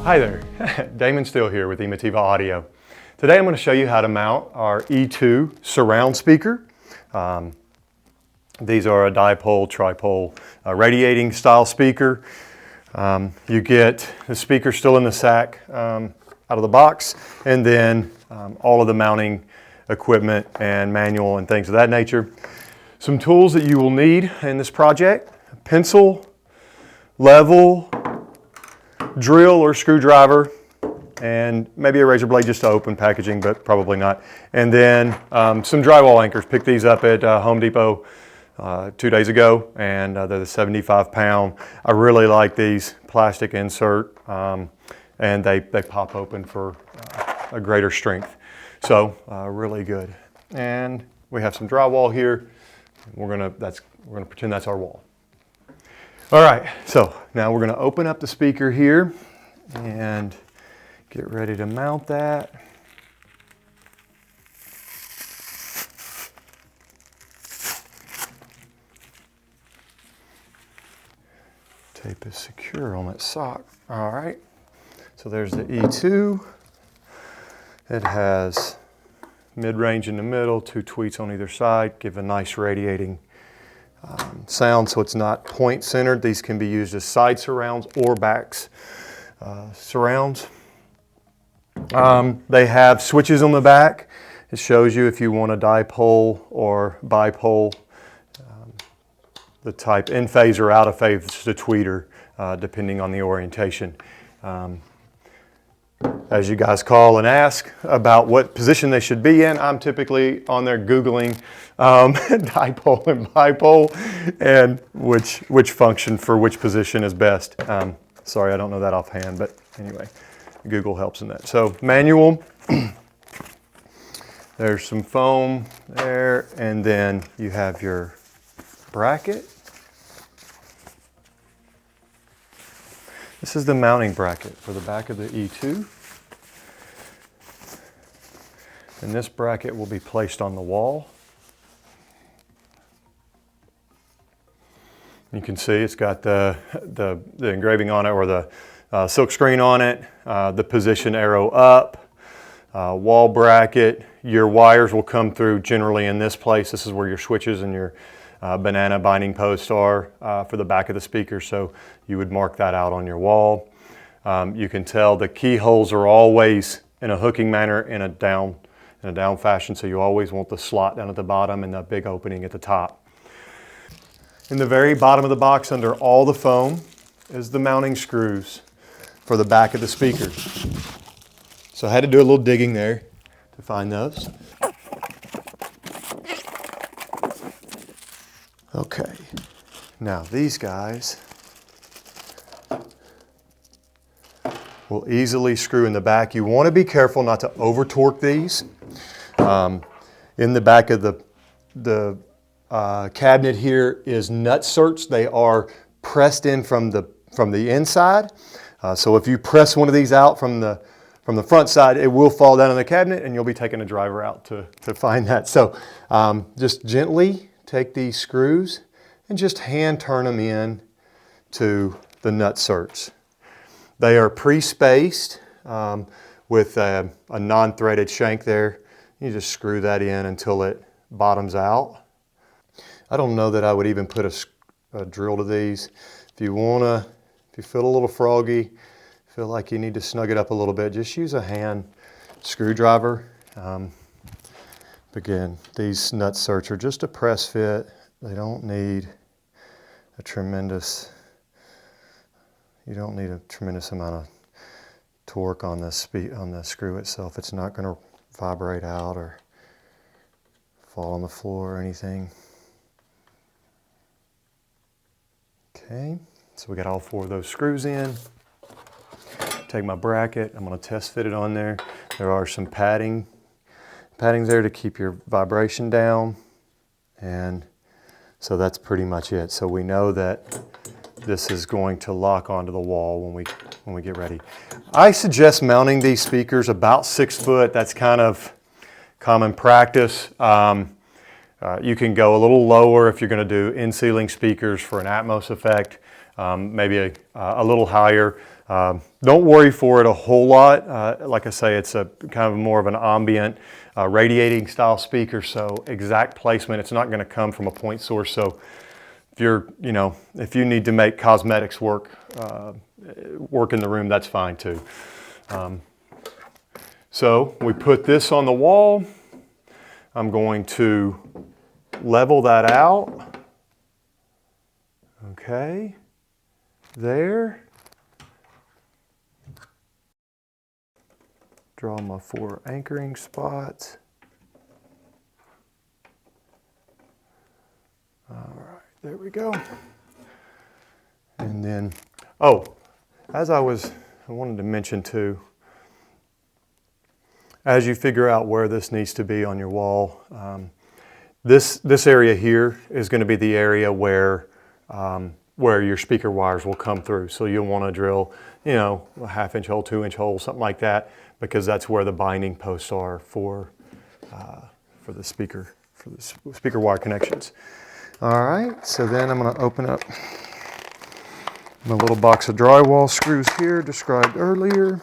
Hi there, Damon Steele here with Airmotiv Audio. Today I'm going to show you how to mount our E2 surround speaker. These are a dipole, tripole, radiating style speaker. You get the speaker still in the sack out of the box, and then all of the mounting equipment and manual and things of that nature. Some tools that you will need in this project: pencil, level, drill or screwdriver, and maybe a razor blade just to open packaging, but probably not. And then some drywall anchors. Picked these up at Home Depot 2 days ago, and they're the 75-pound. I really like these plastic insert, and they pop open for a greater strength. So really good. And we have some drywall here. We're gonna pretend that's our wall. All right, so now we're going to open up the speaker here and get ready to mount that. Tape is secure on that sock. All right, so there's the E2. It has mid-range in the middle, 2 tweets on either side, give a nice radiating sound, so it's not point centered. These can be used as side surrounds or backs surrounds. They have switches on the back. It shows you if you want a dipole or bipole, the type in phase or out of phase, the tweeter, depending on the orientation. As you guys call and ask about what position they should be in, I'm typically on there Googling dipole and bipole and which function for which position is best. Sorry, I don't know that offhand, but anyway, Google helps in that. So manual, there's some foam there, and then you have your bracket. This is the mounting bracket for the back of the E2. And this bracket will be placed on the wall. You can see it's got the engraving on it, or the silk screen on it, the position arrow up, wall bracket. Your wires will come through generally in this place. This is where your switches and your banana binding posts are for the back of the speaker, so you would mark that out on your wall. You can tell the keyholes are always in a hooking manner in a down fashion, so you always want the slot down at the bottom and the big opening at the top. In the very bottom of the box, under all the foam, is the mounting screws for the back of the speaker. So I had to do a little digging there to find those. Okay, now these guys will easily screw in the back. You want to be careful not to over torque these. In the back of the cabinet here is nut certs. They are pressed in from the inside. So if you press one of these out from the front side, it will fall down in the cabinet, and you'll be taking a driver out to find that. So just gently take these screws and just hand turn them in to the nut certs. They are pre-spaced with a non-threaded shank there. You just screw that in until it bottoms out. I don't know that I would even put a drill to these. If you feel a little froggy, feel like you need to snug it up a little bit, just use a hand screwdriver. Again, these nut certs are just a press fit. They don't need a tremendous, you don't need a tremendous amount of torque on the screw itself. It's not going to vibrate out or fall on the floor or anything. Okay, so we got all 4 of those screws in. Take my bracket, I'm going to test fit it on there. There are some padding there to keep your vibration down, and so that's pretty much it. So we know that this is going to lock onto the wall when we get ready. I suggest mounting these speakers about 6 foot. That's kind of common practice. You can go a little lower if you're going to do in-ceiling speakers for an Atmos effect. maybe a little higher. Don't worry for it a whole lot. Like I say, it's a kind of more of an ambient radiating style speaker, so exact placement, it's not going to come from a point source. So if you're, if you need to make cosmetics work in the room, that's fine too. So we put this on the wall. I'm going to level that out. Okay, there. Draw my 4 anchoring spots. All right, there we go. And then, as I wanted to mention too, as you figure out where this needs to be on your wall, this area here is going to be the area where your speaker wires will come through. So you'll want to drill, a 1/2 inch hole, 2 inch hole, something like that, because that's where the binding posts are for the speaker wire connections. All right, so then I'm going to open up my little box of drywall screws here described earlier.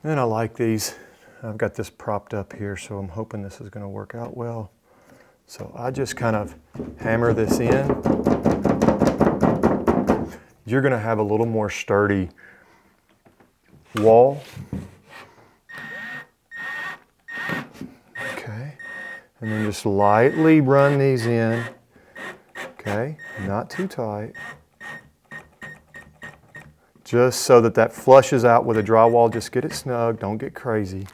And I like these. I've got this propped up here, so I'm hoping this is going to work out well. So I just kind of hammer this in. You're going to have a little more sturdy wall. Okay. And then just lightly run these in. Okay, not too tight. Just so that flushes out with the drywall. Just get it snug, don't get crazy.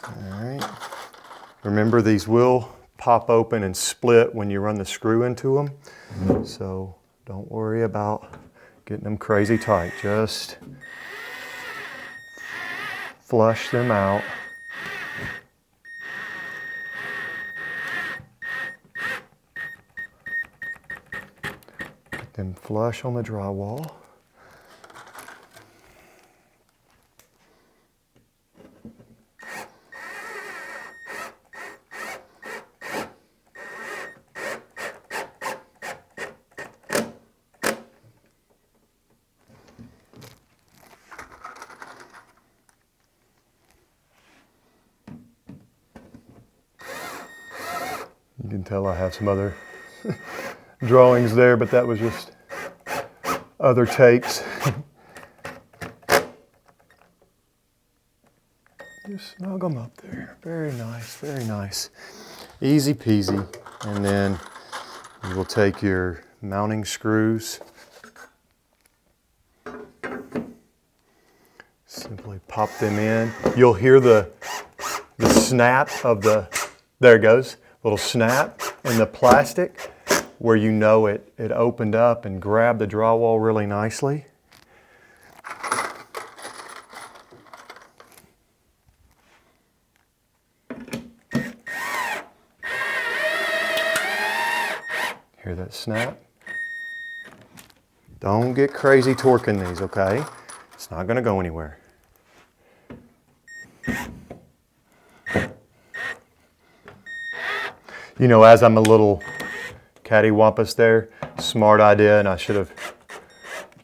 All right. Remember, these will pop open and split when you run the screw into them. So don't worry about getting them crazy tight. Just flush them out. Get them flush on the drywall. You can tell I have some other drawings there, but that was just other takes. Just snug them up there. Very nice, very nice. Easy peasy. And then you will take your mounting screws. Simply pop them in. You'll hear the snap of there it goes. Little snap in the plastic where it opened up and grabbed the drywall really nicely. Hear that snap? Don't get crazy torquing these, okay? It's not going to go anywhere. As I'm a little cattywampus there, smart idea, and I should have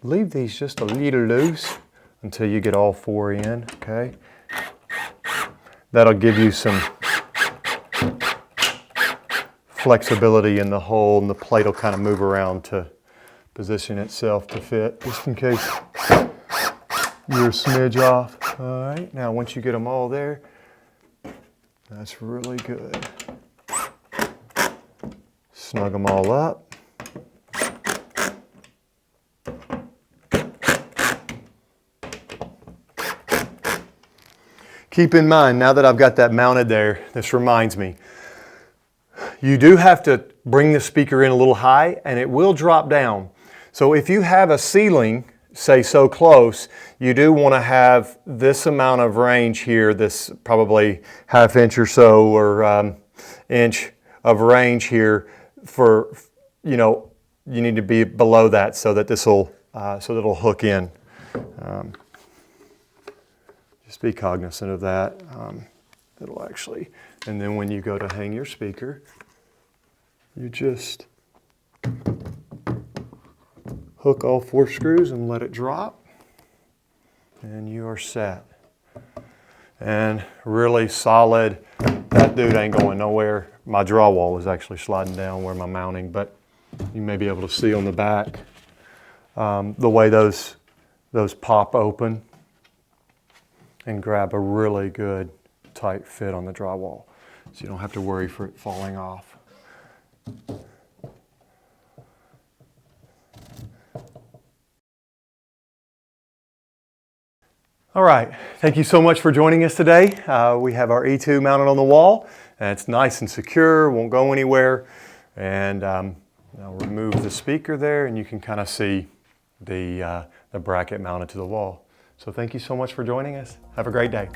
leave these just a little loose until you get all 4 in, okay? That'll give you some flexibility in the hole, and the plate will kind of move around to position itself to fit, just in case you're a smidge off. All right, now once you get them all there, that's really good. Snug them all up. Keep in mind, now that I've got that mounted there, this reminds me, you do have to bring the speaker in a little high and it will drop down. So if you have a ceiling, say so close, you do want to have this amount of range here, this probably 1/2 inch or so, or inch of range here for, you need to be below that so that so that it'll hook in. Just be cognizant of that. It'll actually, and then when you go to hang your speaker, you just Hook all 4 screws and let it drop, and you are set. And really solid. That dude ain't going nowhere. My drywall is actually sliding down where my mounting, but you may be able to see on the back the way those pop open and grab a really good tight fit on the drywall, so you don't have to worry for it falling off. All right, thank you so much for joining us today. We have our E2 mounted on the wall, and it's nice and secure, won't go anywhere. And I'll remove the speaker there, and you can kind of see the bracket mounted to the wall. So thank you so much for joining us. Have a great day.